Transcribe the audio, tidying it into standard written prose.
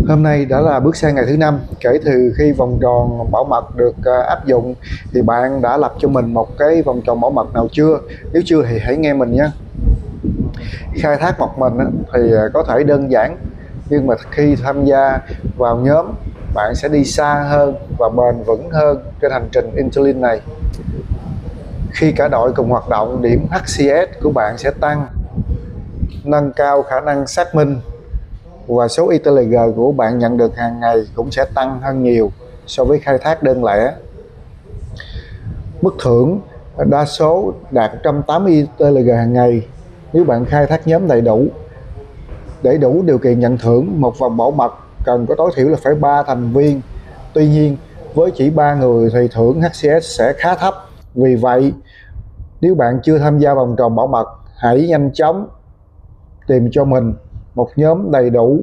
Hôm nay đã là bước sang ngày thứ 5 kể từ khi vòng tròn bảo mật được áp dụng. Thì bạn đã lập cho mình một cái vòng tròn bảo mật nào chưa? Nếu chưa thì hãy nghe mình nhé. Khai thác một mình thì có thể đơn giản, nhưng mà khi tham gia vào nhóm, bạn sẽ đi xa hơn và bền vững hơn trên hành trình Interlink này. Khi cả đội cùng hoạt động, điểm HCS của bạn sẽ tăng, nâng cao khả năng xác minh, và số ITLG của bạn nhận được hàng ngày cũng sẽ tăng hơn nhiều so với khai thác đơn lẻ. Mức thưởng đa số đạt 180 ITLG hàng ngày nếu bạn khai thác nhóm đầy đủ. Để đủ điều kiện nhận thưởng, một vòng bảo mật cần có tối thiểu là phải 3 thành viên. Tuy nhiên, với chỉ 3 người thì thưởng HCS sẽ khá thấp. Vì vậy, nếu bạn chưa tham gia vòng tròn bảo mật, hãy nhanh chóng tìm cho mình một nhóm đầy đủ